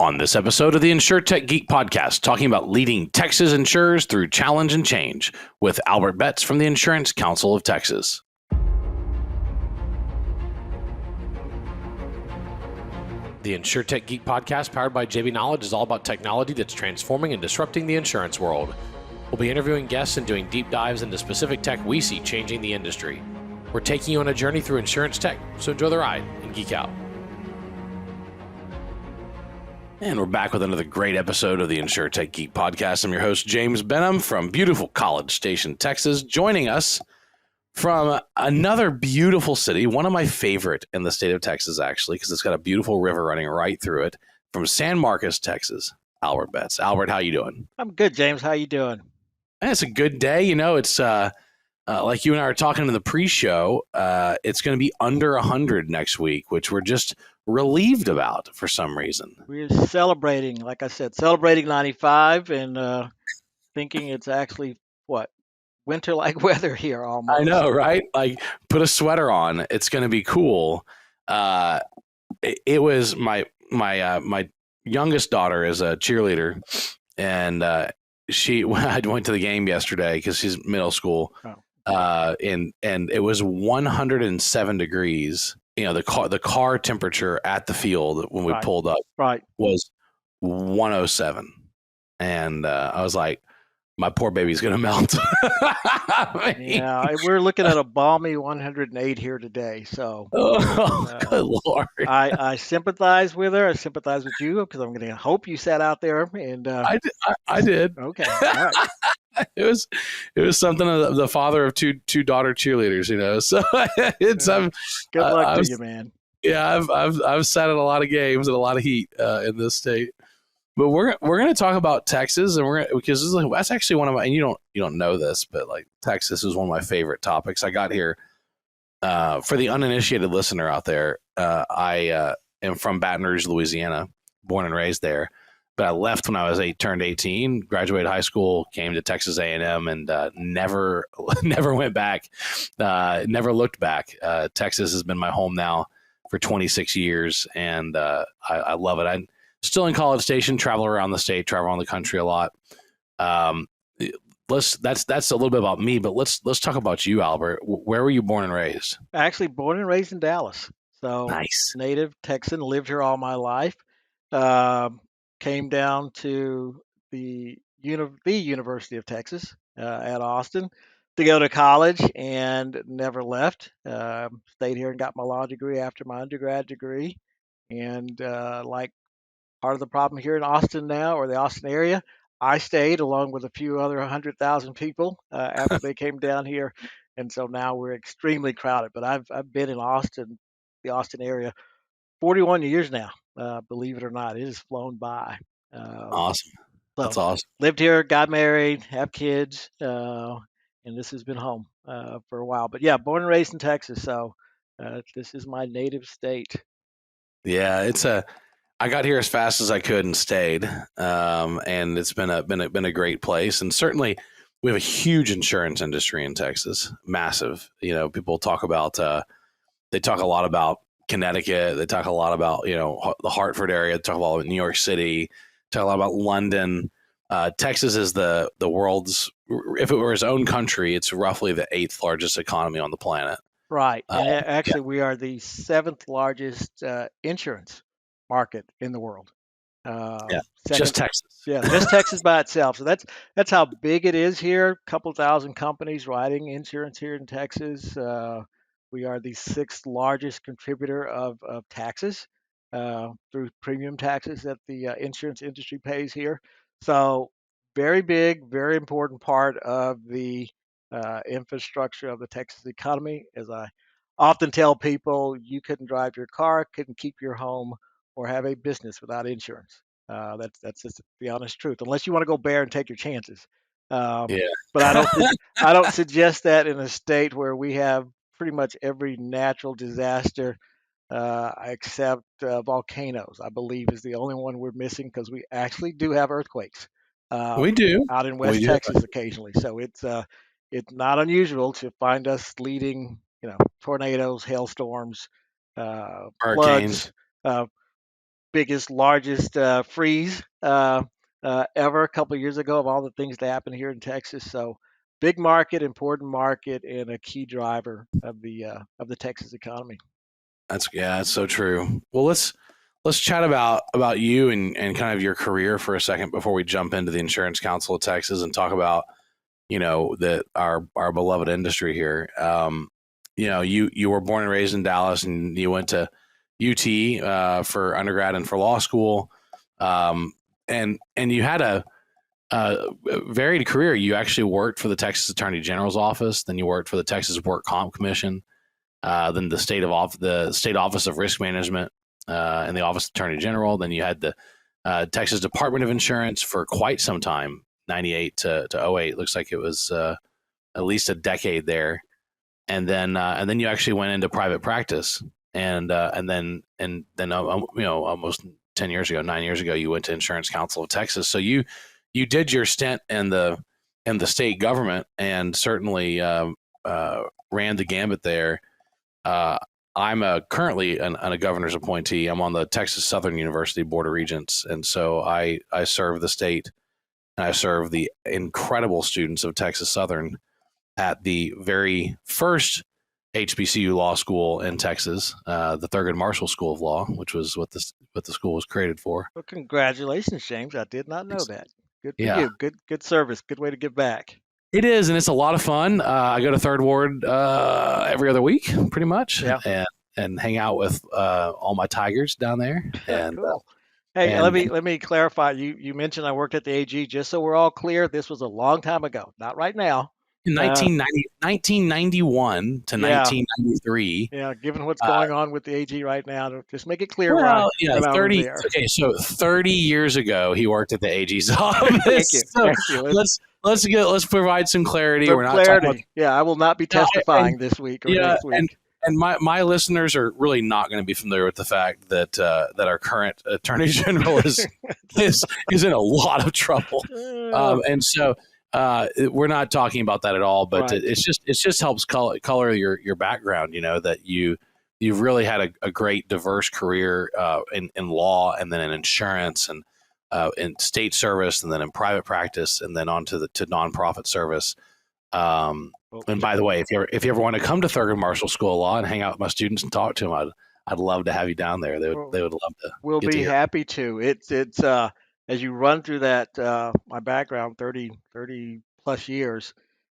On this episode of the InsurTech Geek podcast, talking about leading Texas insurers through challenge and change with Albert Betts from the Insurance Council of Texas. The InsurTech Geek podcast, powered by JB Knowledge, is all about technology that's transforming and disrupting the insurance world. We'll be interviewing guests and doing deep dives into specific tech we see changing the industry. We're taking you on a journey through insurance tech, so enjoy the ride and geek out. And we're back with another great episode of the InsurTech Geek podcast. I'm your host, James Benham from beautiful College Station, Texas. Joining us from another beautiful city, one of my favorite in the state of Texas, actually, because it's got a beautiful river running right through it, from San Marcos, Texas, Albert Betts. Albert, how you doing? I'm good, James. How you doing? It's a good day. You know, it's like you and I were talking in the pre-show, it's going to be under 100 next week, which we're just relieved about for some reason. We're celebrating, like I said, celebrating 95 and thinking it's actually, winter-like weather here almost. I know, right? Like, put a sweater on. It's going to be cool. It was my youngest daughter is a cheerleader, and I went to the game yesterday because she's middle school. Oh. And it was 107 degrees. You know, the car temperature at the field when we pulled up was 107. And I was like, my poor baby's going to melt. Yeah, we're looking at a balmy 108 here today. So, good Lord. I sympathize with her. I sympathize with you because I'm going to hope you sat out there. And I did. Okay. All right. It was something of the father of two daughter cheerleaders, you know. So it's good luck to you, man. Yeah, I've sat at a lot of games and a lot of heat in this state. But we're going to talk about Texas, and because that's actually one of my, and you don't know this, but like Texas is one of my favorite topics. I got here for the uninitiated listener out there. I am from Baton Rouge, Louisiana, born and raised there. But I left when I was turned 18, graduated high school, came to Texas A&M, and never went back, never looked back. Texas has been my home now for 26 years, and I love it. I'm still in College Station, travel around the state, travel around the country a lot. That's a little bit about me, but let's talk about you, Albert. Where were you born and raised? Actually, born and raised in Dallas. So Nice. Native Texan, lived here all my life. Came down to the University of Texas at Austin to go to college and never left. Stayed here and got my law degree after my undergrad degree. And like part of the problem here in Austin now, or the Austin area, I stayed along with a few other 100,000 people after they came down here. And so now we're extremely crowded. But I've been in Austin, the Austin area, 41 years now. Believe it or not, it has flown by. Awesome. That's awesome. Lived here, got married, have kids, and this has been home for a while. But yeah, born and raised in Texas, so this is my native state. Yeah, I got here as fast as I could and stayed, and it's been a great place. And certainly, we have a huge insurance industry in Texas, massive. You know, people talk about they talk a lot about Connecticut. They talk a lot about, you know, the Hartford area. They talk a lot about New York City. Talk a lot about London. Texas is the world's, if it were its own country, it's roughly the 8th largest economy on the planet. Right. And actually, we are the 7th largest insurance market in the world. Just Texas. Yeah, just Texas by itself. So that's how big it is here. A couple thousand companies writing insurance here in Texas. We are the 6th largest contributor of taxes through premium taxes that the insurance industry pays here. So very big, very important part of the infrastructure of the Texas economy. As I often tell people, you couldn't drive your car, couldn't keep your home, or have a business without insurance. That's just the honest truth. Unless you want to go bare and take your chances. But I don't suggest that in a state where we have pretty much every natural disaster except volcanoes. I believe is the only one we're missing because we actually do have earthquakes. We do out in West Texas occasionally. So it's not unusual to find us leading, tornadoes, hailstorms, hurricanes. floods. biggest, largest freeze ever a couple of years ago of all the things that happened here in Texas. So big market, important market, and a key driver of the Texas economy. That's so true. Well, let's chat about you and kind of your career for a second before we jump into the Insurance Council of Texas and talk about our beloved industry here. You were born and raised in Dallas, and you went to UT for undergrad and for law school, and you had a varied career. You actually worked for the Texas Attorney General's office, then you worked for the Texas Work Comp Commission, then the state office of risk management, and the office of Attorney General. Then you had the Texas Department of Insurance for quite some time, 98 to 08. Looks like it was at least a decade there, and then you actually went into private practice, and then almost 9 years ago, you went to Insurance Council of Texas. So you did your stint in the state government and certainly ran the gambit there. I'm currently a governor's appointee. I'm on the Texas Southern University Board of Regents, and so I serve the state, and I serve the incredible students of Texas Southern at the very first HBCU law school in Texas, the Thurgood Marshall School of Law, which was what the school was created for. Well, congratulations, James. I did not know that. Good for Yeah. you. Good service. Good way to give back. It is, and it's a lot of fun. I go to Third Ward every other week, pretty much, and hang out with all my Tigers down there. And cool. Hey, let me clarify. You mentioned I worked at the AG. Just so we're all clear, this was a long time ago, not right now. In 1991 to 1993. Yeah, given what's going on with the AG right now, just make it clear. Well, 30. Okay, so 30 years ago, he worked at the AG's office. Thank you. Let's provide some clarity. We're not talking about, I will not be testifying this week or next week. And my listeners are really not going to be familiar with the fact that our current Attorney General is in a lot of trouble, and so. We're not talking about that at all, but right. It just helps color your background. That you've really had a great diverse career in law, and then in insurance, and in state service, and then in private practice, and then on to nonprofit service. And by the way, if you ever want to come to Thurgood Marshall School of Law and hang out with my students and talk to them, I'd love to have you down there. They would love to. We'll be happy to. It's as you run through that, my background, 30 plus years,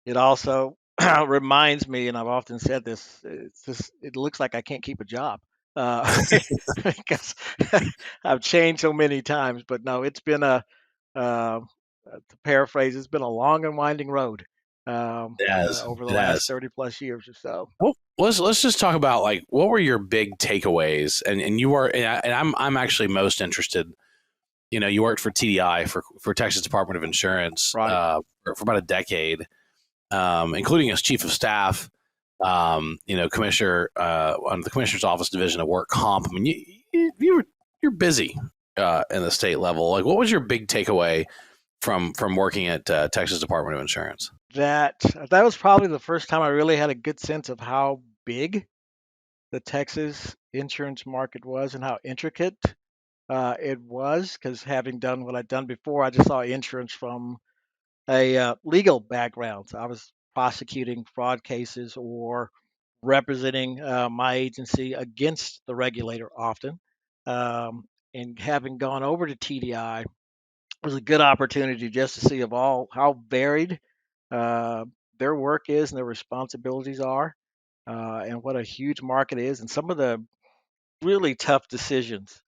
it also reminds me, and I've often said this, it looks like I can't keep a job because I've changed so many times. But no, it's been to paraphrase, it's been a long and winding road over the last 30 plus years or so. Well, let's just talk about what were your big takeaways, and I'm actually most interested. You worked for TDI for Texas Department of Insurance right. For about a decade, including as chief of staff. Commissioner on the Commissioner's Office Division of Work Comp. I mean, you're busy in the state level. What was your big takeaway from working at Texas Department of Insurance? That was probably the first time I really had a good sense of how big the Texas insurance market was and how intricate it was, because having done what I'd done before, I just saw insurance from a legal background. So I was prosecuting fraud cases or representing my agency against the regulator often. And having gone over to TDI was a good opportunity just to see how varied their work is and their responsibilities are, and what a huge market is, and some of the really tough decisions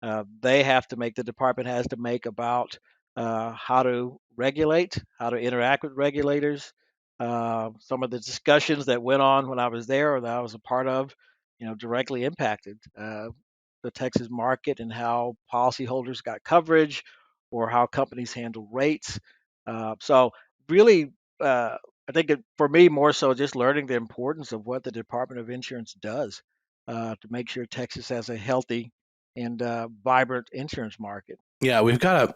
the department has to make about how to regulate, how to interact with regulators. Some of the discussions that went on when I was there or that I was a part of, directly impacted the Texas market and how policyholders got coverage or how companies handle rates. So really, I think for me, more so just learning the importance of what the Department of Insurance does to make sure Texas has a healthy and vibrant insurance market. Yeah, we've got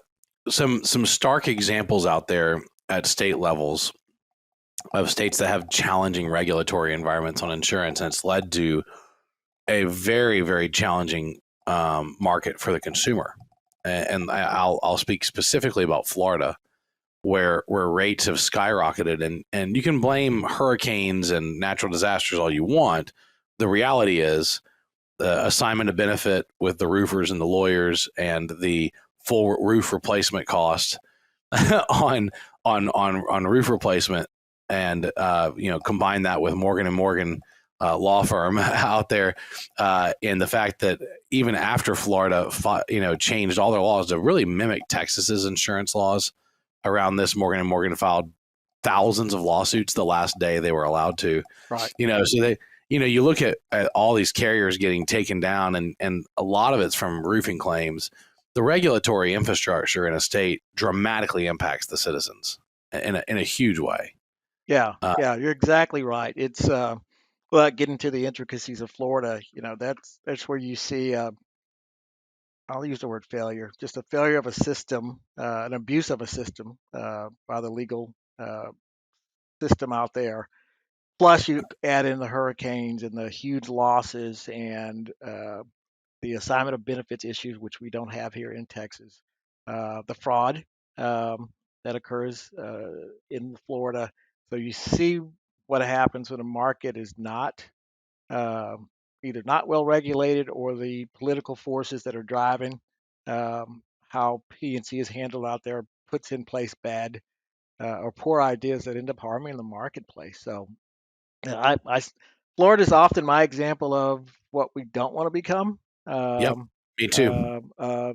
some stark examples out there at state levels of states that have challenging regulatory environments on insurance, and it's led to a very, very challenging market for the consumer. And I'll speak specifically about Florida, where rates have skyrocketed, and you can blame hurricanes and natural disasters all you want. The reality is the assignment of benefit with the roofers and the lawyers and the full roof replacement cost on roof replacement, and combine that with Morgan and Morgan law firm out there, and the fact that even after Florida changed all their laws to really mimic Texas's insurance laws around this, Morgan and Morgan filed thousands of lawsuits the last day they were allowed to. Right. So they, you look at all these carriers getting taken down, and a lot of it's from roofing claims. The regulatory infrastructure in a state dramatically impacts the citizens in a huge way. Yeah, yeah, you're exactly right. It's without getting to the intricacies of Florida, that's where you see I'll use the word failure, just a failure of a system, an abuse of a system by the legal system out there. Plus, you add in the hurricanes and the huge losses and the assignment of benefits issues, which we don't have here in Texas, the fraud that occurs in Florida. So you see what happens when a market is not um, either not well regulated or the political forces that are driving how P&C is handled out there puts in place bad or poor ideas that end up harming the marketplace. So Florida is often my example of what we don't want to become. Yep, Um, me too.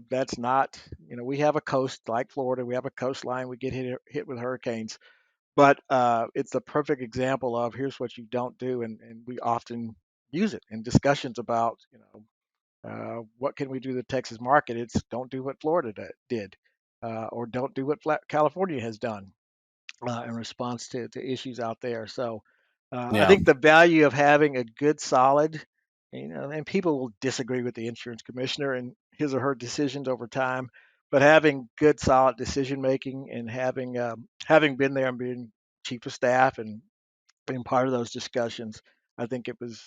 that's not, we have a coast like Florida. We have a coastline. We get hit with hurricanes, but it's a perfect example of here's what you don't do, and we often use it in discussions about, what can we do to the Texas market? It's don't do what Florida did, or don't do what California has done in response to issues out there. So I Yeah, think the value of having a good, solid, and people will disagree with the insurance commissioner and his or her decisions over time, but having good, solid decision making and having been there and being chief of staff and being part of those discussions, I think it was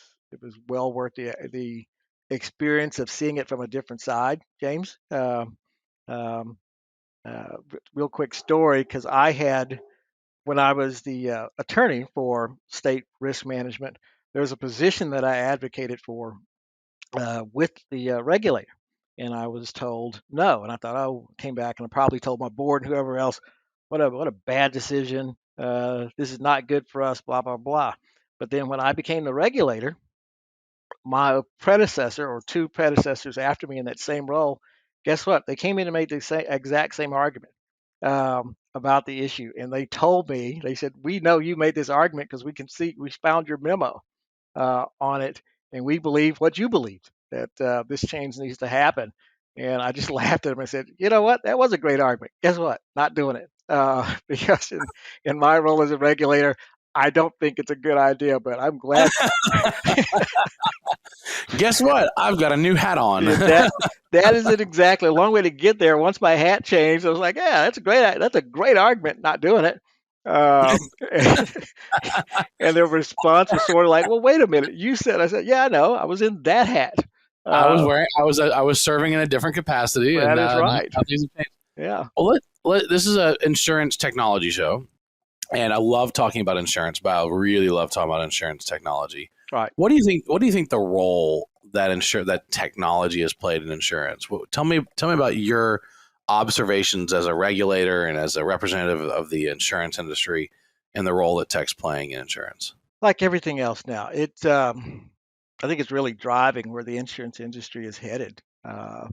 well worth the experience of seeing it from a different side, James. Um, Real quick story, because I had when I was the attorney for state risk management, there was a position that I advocated for with the regulator. And I was told no. And I thought, oh, came back and I probably told my board and whoever else, what a bad decision. This is not good for us, blah, blah, blah. But then when I became the regulator, my predecessor or two predecessors after me in that same role, guess what? They came in and made the exact same argument about the issue. And they told me, they said, we know you made this argument because we can see, we found your memo on it, and we believe what you believed, that this change needs to happen. And I just laughed at him and said, you know what? That was a great argument. Guess what? Not doing it. Because in my role as a regulator, I don't think it's a good idea, but I'm glad. guess what? I've got a new hat on. Yeah, that isn't exactly a long way to get there. Once my hat changed, I was like, yeah, that's a great argument. Not doing it. Um, and their response was sort of like, well, wait a minute. You said, I said, yeah, I know. I was in that hat. Uh, I was serving in a different capacity, and that is now right. things have changed. Yeah. Well, this is an insurance technology show, and I love talking about insurance, but I really love talking about insurance technology. Right. What do you think? What do you think the role that technology has played in insurance? Tell me about your observations as a regulator and as a representative of the insurance industry and the role that tech's playing in insurance. Like everything else now, I think it's really driving where the insurance industry is headed. The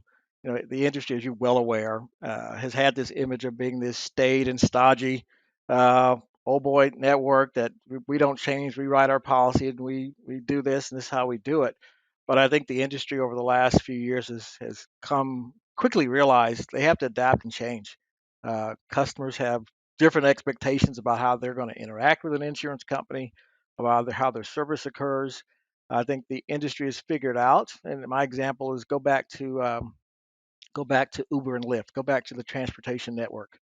industry, as you're well aware, has had this image of being this staid and stodgy, uh, old boy network that we don't change. We write our policy and we do this, and this is how we do it. But I think the industry over the last few years has come quickly realized they have to adapt and change. Customers have different expectations about how they're going to interact with an insurance company, about how their service occurs. I think the industry has figured out, and my example is go back to Uber and Lyft, go back to the transportation network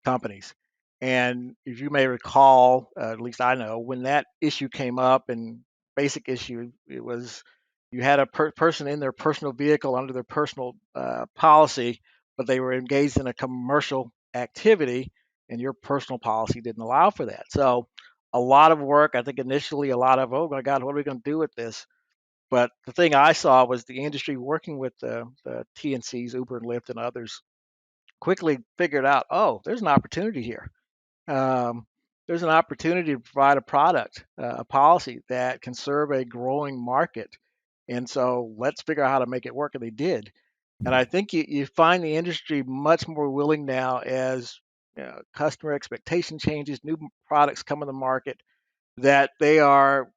companies. And if you may recall, at least I know, when that issue came up and basic issue, it was you had a person in their personal vehicle under their personal policy, but they were engaged in a commercial activity, and your personal policy didn't allow for that. So a lot of work. I think initially a lot of, oh my God, what are we going to do with this? But the thing I saw was the industry working with the TNCs, Uber and Lyft and others, quickly figured out, oh, there's an opportunity here. Um, there's an opportunity to provide a product, a policy that can serve a growing market. And so let's figure out how to make it work. And they did. And I think you find the industry much more willing now as customer expectation changes, new products come on the market, that they are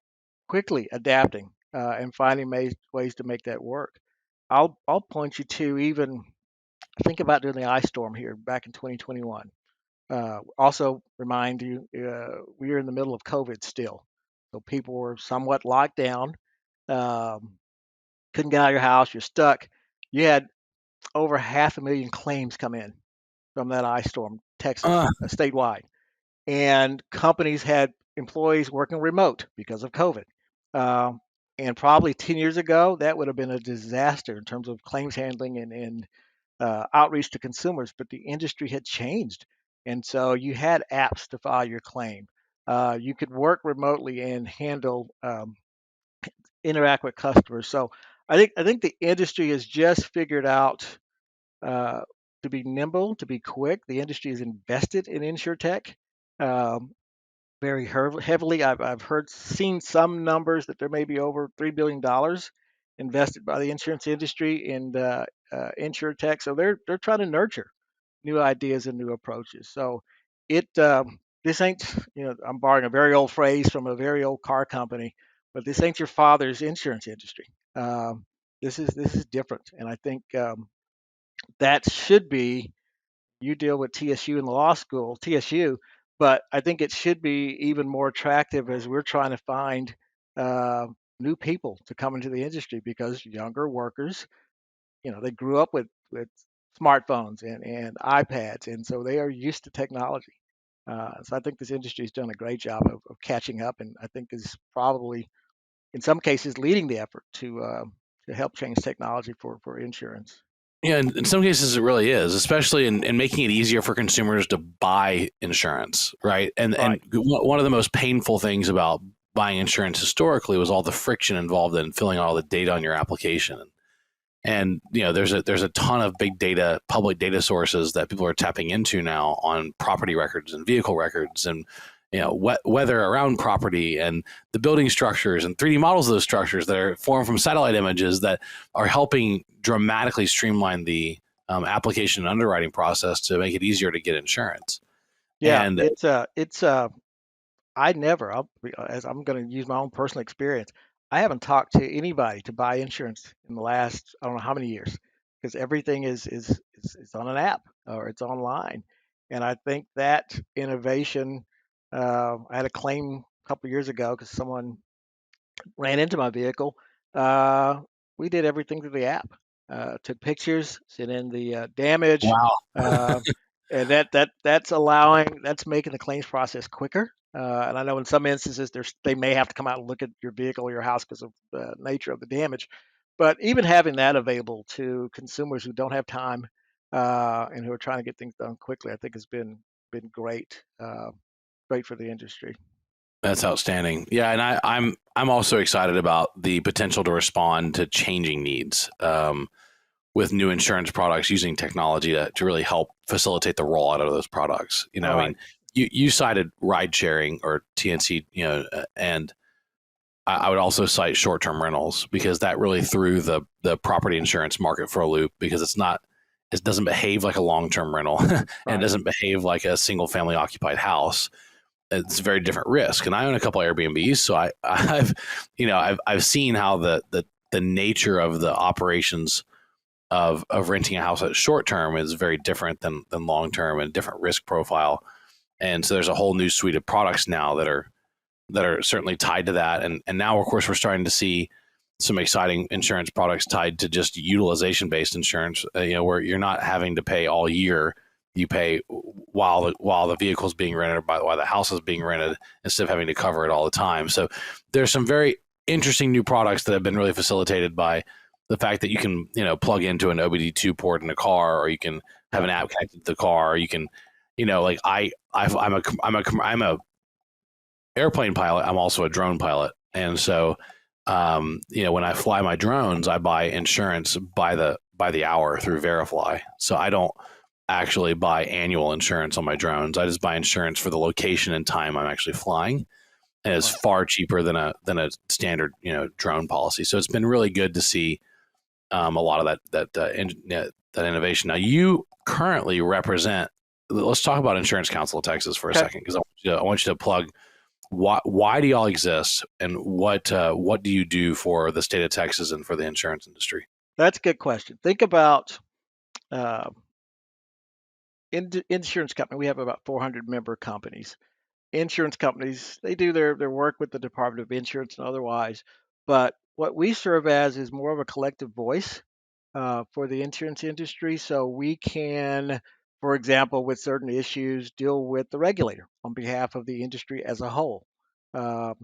quickly adapting and finding ways to make that work. I'll point you to even think about during the ice storm here back in 2021. Also remind you, we are in the middle of COVID still, so people were somewhat locked down. Um, couldn't get out of your house. You're stuck. You had over 500,000 claims come in from that ice storm, Texas, Uh, statewide, and companies had employees working remote because of COVID. Um, and probably 10 years ago, that would have been a disaster in terms of claims handling and outreach to consumers, but the industry had changed. And so you had apps to file your claim. You could work remotely and handle, interact with customers. So I think the industry has just figured out uh, to be nimble, to be quick. The industry is invested in insurtech um, very heavily. I've seen some numbers that there may be over $3 billion invested by the insurance industry in insurtech. So they're trying to nurture new ideas and new approaches. So it this ain't, I'm borrowing a very old phrase from a very old car company, but this ain't your father's insurance industry. This is different, and I think that should be, you deal with TSU in the law school, TSU, but I think it should be even more attractive as we're trying to find uh, new people to come into the industry, because younger workers, they grew up with smartphones and iPads, and so they are used to technology. So I think this industry has done a great job of catching up, and I think is probably in some cases leading the effort to help change technology for insurance. yeah, in some cases it really is, especially in making it easier for consumers to buy insurance, right? And Right. one of the most painful things about buying insurance historically was all the friction involved in filling out all the data on your application. And there's a ton of big data, public data sources that people are tapping into now on property records and vehicle records, and weather around property, and the building structures and 3D models of those structures that are formed from satellite images that are helping dramatically streamline the application and underwriting process to make it easier to get insurance. Yeah, And it's I never, as I'm going to use my own personal experience, I haven't talked to anybody to buy insurance in the last, I don't know how many years, because everything is on an app or it's online. And I think that innovation, I had a claim a couple of years ago because someone ran into my vehicle. Uh, we did everything through the app. Took pictures, sent in the damage, wow, uh, and that's making the claims process quicker. And I know in some instances they may have to come out and look at your vehicle or your house because of the nature of the damage. But even having that available to consumers who don't have time and who are trying to get things done quickly, I think has been great, great for the industry. that's outstanding. Yeah, and I'm also excited about the potential to respond to changing needs. With new insurance products using technology to really help facilitate the rollout of those products. All I right. mean, you cited ride sharing or TNC, and I would also cite short term rentals, because that really threw the property insurance market for a loop, because it doesn't behave like a long term rental and it Right. doesn't behave like a single family occupied house. It's a very different risk. And I own a couple of Airbnbs, so I've seen how the nature of the operations of renting a house at short term is very different than long term, and different risk profile. And so there's a whole new suite of products now that are certainly tied to that. And now of course we're starting to see some exciting insurance products tied to just utilization based insurance, where you're not having to pay all year. You pay while the vehicle is being rented, or while the house is being rented, instead of having to cover it all the time. So there's some very interesting new products that have been really facilitated by the fact that you can, plug into an OBD2 port in a car, or you can have Yeah. an app connected to the car, or you can, like I'm a airplane pilot. I'm also a drone pilot, and so, when I fly my drones, I buy insurance by the hour through Verifly. So I don't actually buy annual insurance on my drones. I just buy insurance for the location and time I'm actually flying, and it's Right. far cheaper than a standard drone policy. So it's been really good to see a lot of that innovation. Now you currently represent. Let's talk about Insurance Council of Texas for a Okay. second, because I want you to plug why do y'all exist, and what do you do for the state of Texas and for the insurance industry? That's a good question. Think about uh, insurance company. We have about 400 member companies. Insurance companies, they do their work with the Department of Insurance and otherwise, but what we serve as is more of a collective voice for the insurance industry. So we can, for example, with certain issues, deal with the regulator on behalf of the industry as a whole. Um,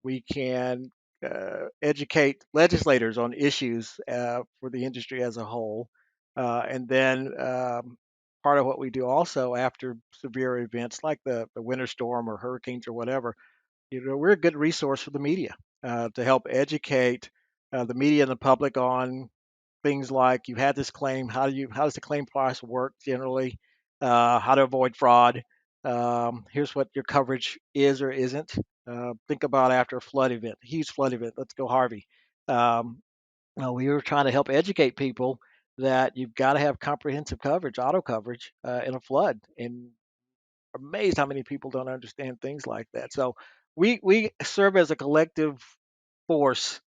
we can educate legislators on issues for the industry as a whole. And then part of what we do also after severe events like the winter storm or hurricanes or whatever, we're a good resource for the media to help educate the media and the public on things like you had this claim. How does the claim process work generally? How to avoid fraud? Here's what your coverage is or isn't. Think about after a flood event, a huge flood event. Let's go Harvey. Um, we were trying to help educate people that you've got to have comprehensive coverage, auto coverage in a flood, and amazed how many people don't understand things like that. So we serve as a collective force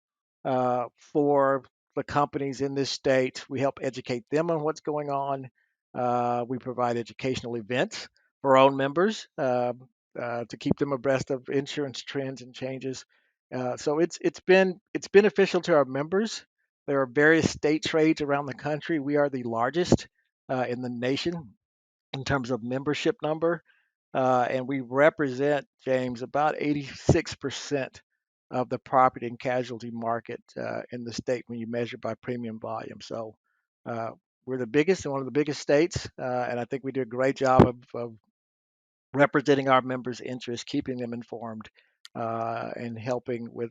for the companies in this state. We help educate them on what's going on. We provide educational events for our own members to keep them abreast of insurance trends and changes. So it's beneficial to our members. There are various state trades around the country. We are the largest in the nation in terms of membership number. And we represent, James, about 86% of the property and casualty market in the state when you measure by premium volume. So uh, we're the biggest and one of the biggest states. And I think we do a great job of representing our members' interests, keeping them informed, and helping with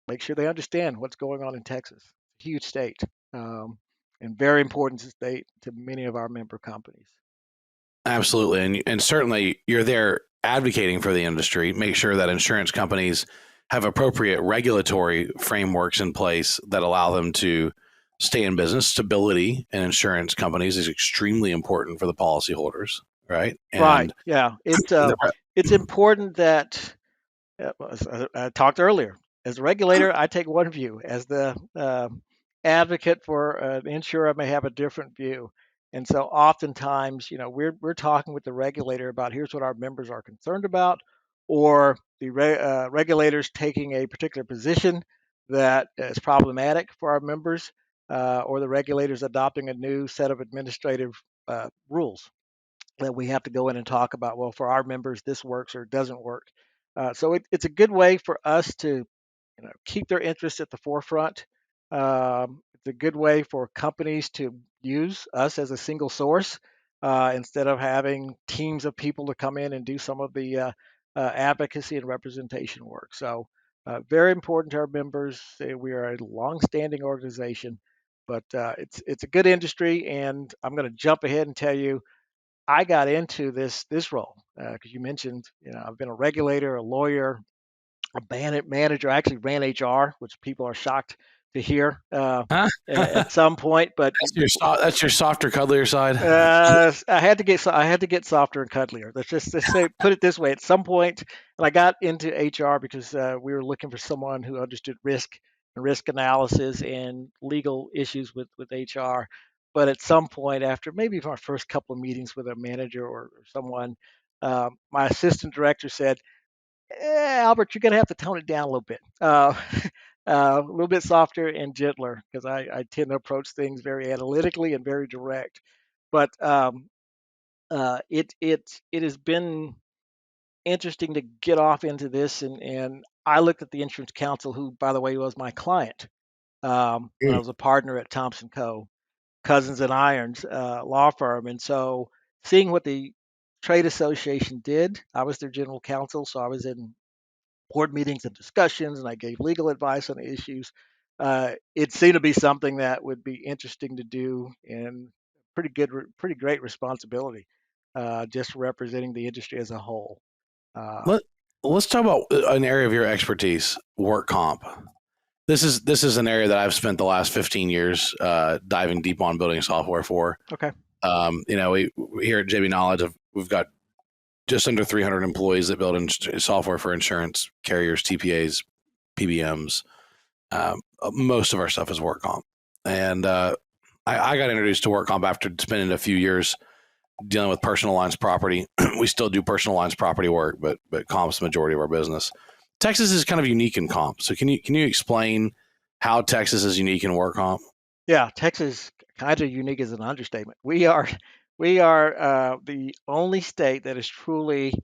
make sure they understand what's going on in Texas. Huge state um, and very important state to many of our member companies. Absolutely, and certainly you're there advocating for the industry. Make sure that insurance companies have appropriate regulatory frameworks in place that allow them to stay in business. Stability in insurance companies is extremely important for the policyholders, right? Right. And Yeah. the, It's important that as I talked earlier. As a regulator, I take one view. As the advocate for an insurer, I may have a different view. And so, oftentimes, we're talking with the regulator about here's what our members are concerned about, or the regulators taking a particular position that is problematic for our members, or the regulators adopting a new set of administrative rules that we have to go in and talk about. Well, for our members, this works or doesn't work. It's a good way for us to keep their interests at the forefront. It's a good way for companies to use us as a single source instead of having teams of people to come in and do some of the advocacy and representation work. So, very important to our members. We are a long-standing organization, but it's a good industry. And I'm going to jump ahead and tell you I got into this role because you mentioned, I've been a regulator, a lawyer, a manager. I actually ran HR, which people are shocked to hear huh? at some point. But That's your softer, cuddlier side. I had to get softer and cuddlier. Let's say put it this way. At some point, and I got into HR because we were looking for someone who understood risk and risk analysis and legal issues with HR. But at some point, after maybe my first couple of meetings with a manager or someone, my assistant director said, Albert, you're going to have to tone it down a little bit, a little bit softer and gentler, because I tend to approach things very analytically and very direct. But it has been interesting to get off into this, and I looked at the insurance counsel, who, by the way, was my client when I Mm. was a partner at Thompson Co. Cousins and Irons law firm, and so seeing what the trade association did, I was their general counsel, so I was in board meetings and discussions, and I gave legal advice on the issues. It seemed to be something that would be interesting to do, and pretty great responsibility, just representing the industry as a whole. Uh, Let Let's talk about an area of your expertise, work comp. This is an area that I've spent the last 15 years diving deep on building software for. okay. We here at JB Knowledge, we've got just under 300 employees that build software for insurance carriers, TPAs, PBMs. Most of our stuff is work comp, and I got introduced to work comp after spending a few years dealing with personal lines property. We still do personal lines property work, but comp's the majority of our business. Texas is kind of unique in comp. So can you explain how Texas is unique in work comp? Yeah, Texas kind of unique is an understatement. We are the only state that is truly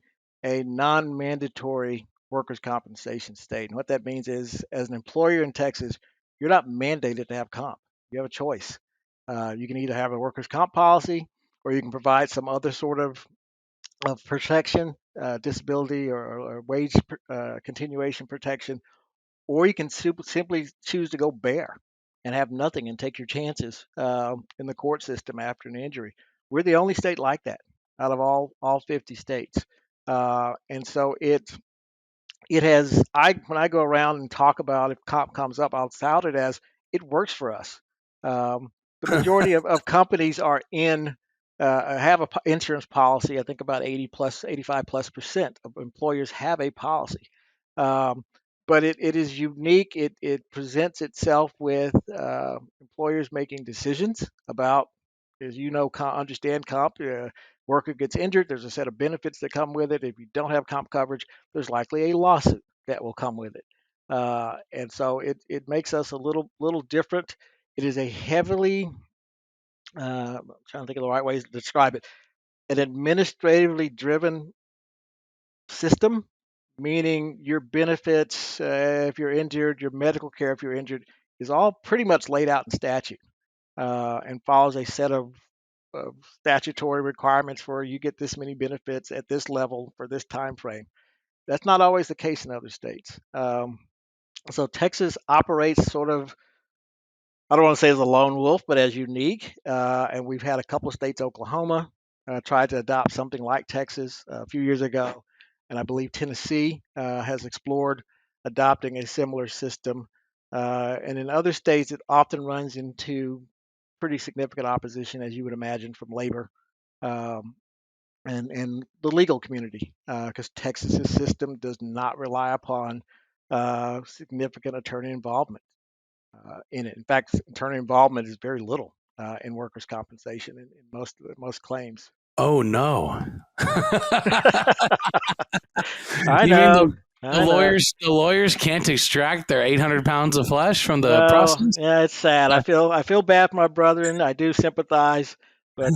a non-mandatory workers' compensation state. And what that means is, as an employer in Texas, you're not mandated to have comp. You have a choice. You can either have a workers' comp policy, or you can provide some other sort of protection, disability or wage continuation protection, or you can simply choose to go bare and have nothing and take your chances in the court system after an injury. We're the only state like that out of all 50 states, and so it has. I When I go around and talk about, if comp comes up, I'll tout it as it works for us. Um, the majority of companies are in have a insurance policy. I think about 85+% of employers have a policy. Um, but it is unique. It presents itself with employers making decisions about, as you know, understand comp. Worker gets injured. There's a set of benefits that come with it. If you don't have comp coverage, there's likely a lawsuit that will come with it. And so it makes us a little different. It is a heavily, I'm trying to think of the right ways to describe it, an administratively driven system, meaning your benefits, if you're injured, your medical care if you're injured, is all pretty much laid out in statute and follows a set of statutory requirements for you get this many benefits at this level for this time frame. That's not always the case in other states. So Texas operates sort of, I don't want to say as a lone wolf, but as unique. And we've had a couple of states, Oklahoma, tried to adopt something like Texas a few years ago. And I believe Tennessee has explored adopting a similar system. And in other states, it often runs into pretty significant opposition, as you would imagine, from labor um, and the legal community, because Texas's system does not rely upon significant attorney involvement in it. In fact, attorney involvement is very little in workers' compensation in most claims. Oh no. I You mean know, the I know. lawyers can't extract their 800 pounds of flesh from the No, process? yeah, it's sad. I feel bad for my brother, and I do sympathize, but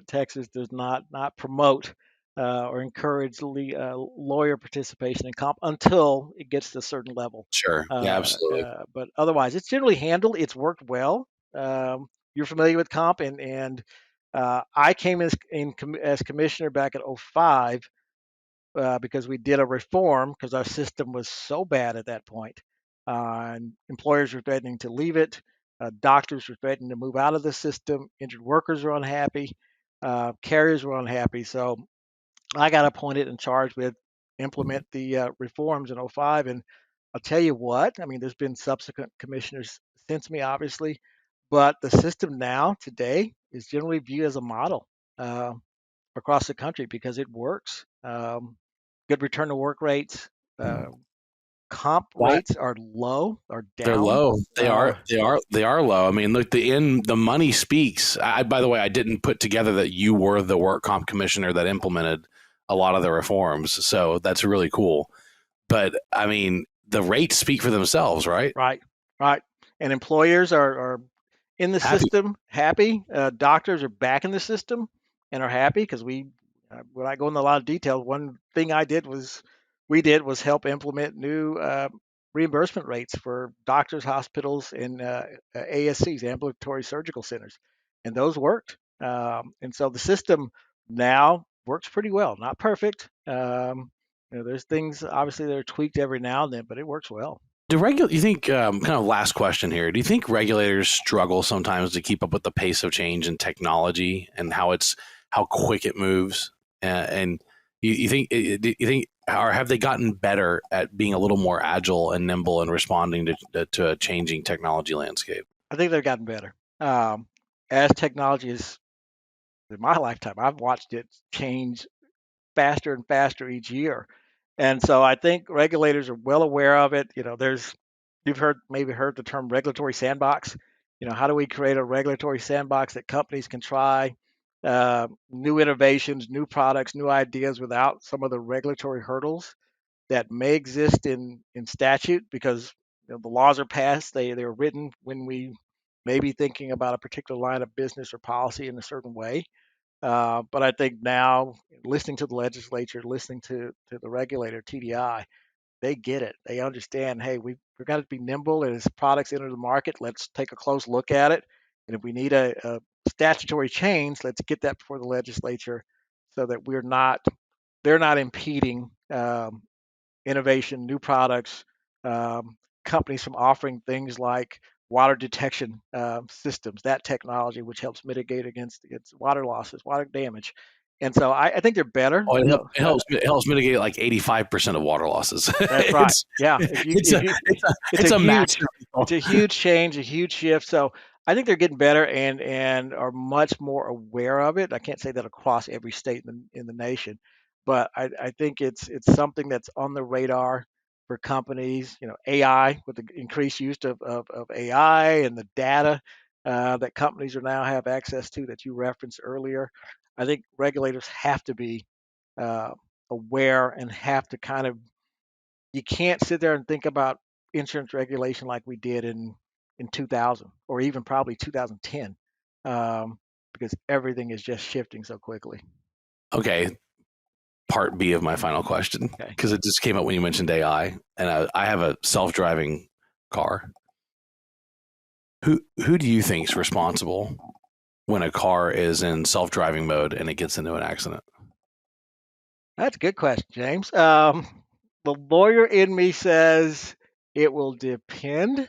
Texas does not promote or encourage lawyer participation in comp until it gets to a certain level. Sure. Yeah, absolutely. But otherwise, it's generally handled. It's worked well. You're familiar with comp, and I came as commissioner back in '05 because we did a reform because our system was so bad at that point. And employers were threatening to leave it. Doctors were threatening to move out of the system. Injured workers were unhappy. Carriers were unhappy. So I got appointed and charged with implement the reforms in '05. And I'll tell you what, I mean, there's been subsequent commissioners since me, obviously, but the system now, today, is generally viewed as a model across the country because it works. Good return to work rates. Uh, Comp Why? rates are low or They're down. low. They Uh, are. They are low. I mean, look, the money speaks. By the way, I didn't put together that you were the work comp commissioner that implemented a lot of the reforms. So that's really cool. But I mean, the rates speak for themselves, right? right, right. And employers are in the Happy. system, happy. Doctors are back in the system and are happy because we, when I go into a lot of detail, one thing I did was we did was help implement new reimbursement rates for doctors, hospitals, and ASCs, ambulatory surgical centers, and those worked. And so the system now works pretty well. Not perfect. There's things obviously that are tweaked every now and then, but it works well. You think, kind of last question here, do you think regulators struggle sometimes to keep up with the pace of change in technology and how quick it moves? And you think, or have they gotten better at being a little more agile and nimble and responding to a changing technology landscape? I think they've gotten better. As technology is in my lifetime, I've watched it change faster and faster each year. And so I think regulators are well aware of it. You've heard the term regulatory sandbox. How do we create a regulatory sandbox that companies can try new innovations, new products, new ideas without some of the regulatory hurdles that may exist in statute because the laws are passed. They're written when we may be thinking about a particular line of business or policy in a certain way. But I think now, listening to the legislature, listening to the regulator, TDI, they get it. They understand, hey, we've got to be nimble. And as products enter the market, let's take a close look at it. And if we need a statutory change, let's get that before the legislature so that they're not impeding innovation, new products, companies from offering things like water detection systems, that technology which helps mitigate against water losses, water damage. And so I think they're better. Oh, it helps mitigate like 85% of water losses. That's right. it's Yeah, it's a it's a it's it's a a huge match. it's a huge change, a huge shift. So I think they're getting better and are much more aware of it. I can't say that across every state in the nation, but I think it's something that's on the radar for companies. AI with the increased use of AI and the data that companies are now have access to that you referenced earlier. I think regulators have to be uh, aware and have to kind of you can't sit there and think about insurance regulation like we did in 2000 or even probably 2010 because everything is just shifting so quickly. Okay, part B of my final question, Okay. because it just came up when you mentioned AI, and I have a self-driving car. Who do you think is responsible when a car is in self-driving mode and it gets into an accident? That's a good question, James. The lawyer in me says it will depend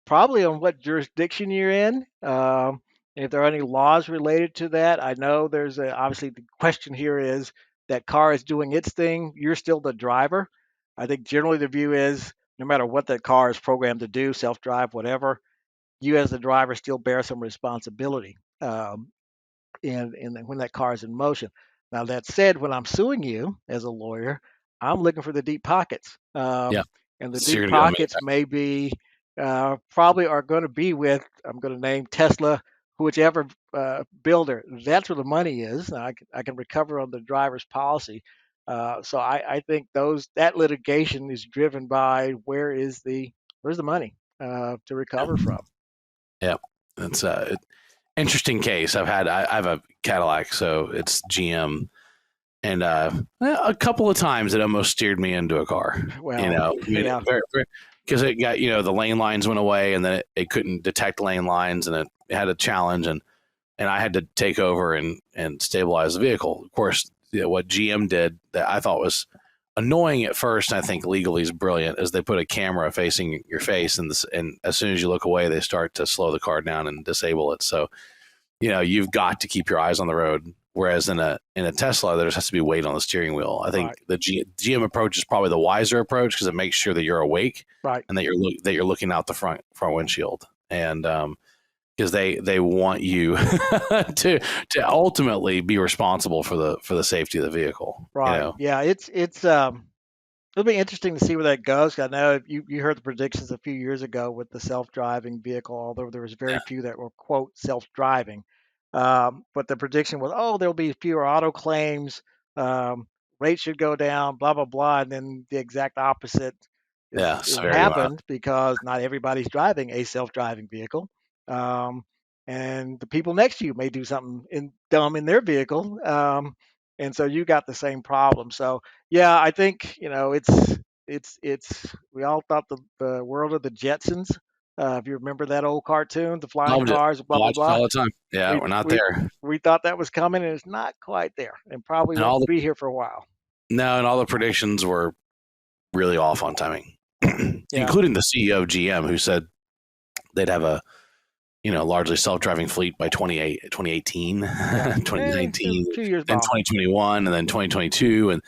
probably on what jurisdiction you're in. And if there are any laws related to that, I know obviously the question here is that car is doing its thing. You're still the driver. I think generally the view is no matter what that car is programmed to do, self drive, whatever, you as the driver still bear some responsibility. And when that car is in motion. Now, that said, when I'm suing you as a lawyer, I'm looking for the deep pockets. Yeah, And the so you're deep gonna go make pockets may be probably are going to be with, I'm going to name Tesla, whichever builder. That's where the money is. I can recover on the driver's policy. So I think that litigation is driven by where's the money to recover that. from. Yeah, that's interesting case. I have a Cadillac, so it's GM, and a couple of times it almost steered me into a car. Well, yeah, Because it got the lane lines went away, and then it couldn't detect lane lines, and it had a challenge, and I had to take over and stabilize the vehicle. Of course, what GM did that I thought was annoying at first, and I think legally is brilliant, is they put a camera facing your face, and as soon as you look away, they start to slow the car down and disable it. So you've got to keep your eyes on the road. Whereas in a Tesla, there just has to be weight on the steering wheel. I think right, the GM approach is probably the wiser approach because it makes sure that you're awake right. and that you're looking out the front windshield, and because they want you to ultimately be responsible for the safety of the vehicle. Right. Yeah, it'll be interesting to see where that goes. I know you heard the predictions a few years ago with the self-driving vehicle, although there was very Yeah, few that were quote self-driving. But the prediction was, oh, there'll be fewer auto claims, rates should go down, blah blah blah, and then the exact opposite yeah, is severity went up. happened because not everybody's driving a self-driving vehicle. Um, and the people next to you may do something dumb in their vehicle. and so you got the same problem. So yeah, I think it's we all thought the world of the Jetsons. If you remember that old cartoon, the flying Loved it. cars, blah blah Watch it blah. all the time. Yeah, We we're not we there. we thought that was coming, and it's not quite there, and probably And all won't the be here for a while. no, and all the predictions were really off on timing, Yeah, including the CEO of GM, who said they'd have a largely self-driving fleet by 2018, yeah, 2019, a few years then off. 2021, and then 2022. And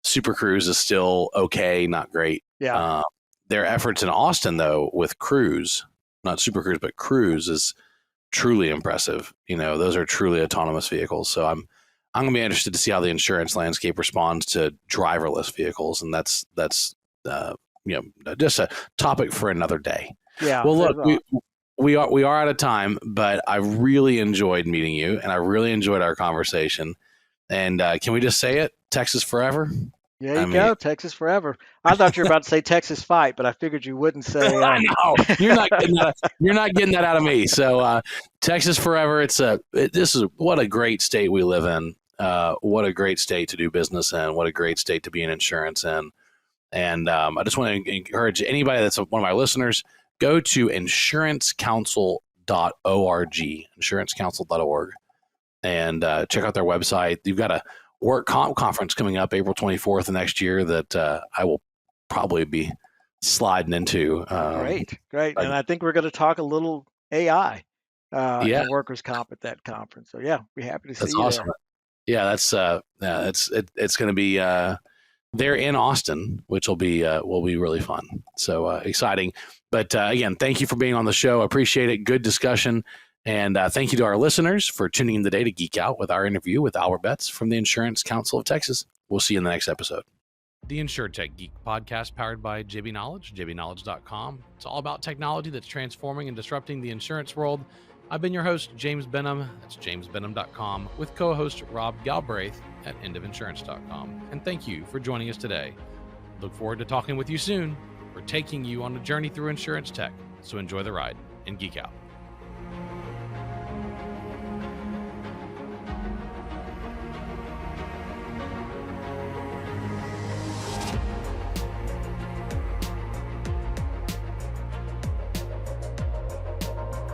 Super Cruise is still okay, not great. Yeah, Their efforts in Austin, though, with Cruise, not Super Cruise, but Cruise, is truly impressive. Those are truly autonomous vehicles. So I'm going to be interested to see how the insurance landscape responds to driverless vehicles, and that's just a topic for another day. yeah. Well, look, we are out of time, but I really enjoyed meeting you, and I really enjoyed our conversation. And can we just say it? Texas forever. There you go, Texas forever. I thought you were about to say Texas fight, but I figured you wouldn't say. I know you're not getting that out of me. So Texas forever. This is what a great state we live in. What a great state to do business in. What a great state to be in insurance in. And I just want to encourage anybody that's one of my listeners, go to insurancecouncil.org, insurancecouncil.org, and check out their website. You've got a work comp conference coming up April 24th of next year that I will probably be sliding into. Great. And I think we're going to talk a little AI Yeah. and workers' comp at that conference. So yeah, be happy to see That's you awesome. there. Yeah, it's going to be there in Austin, which will be really fun. So exciting. But again, thank you for being on the show. I appreciate it. Good discussion. And thank you to our listeners for tuning in today to geek out with our interview with Albert Betts from the Insurance Council of Texas. We'll see you in the next episode. The InsurTech Geek podcast, powered by JB Knowledge, jbknowledge.com. It's all about technology that's transforming and disrupting the insurance world. I've been your host, James Benham. That's jamesbenham.com, with co-host Rob Galbraith at endofinsurance.com. And thank you for joining us today. Look forward to talking with you soon. We're taking you on a journey through insurance tech. So enjoy the ride and geek out.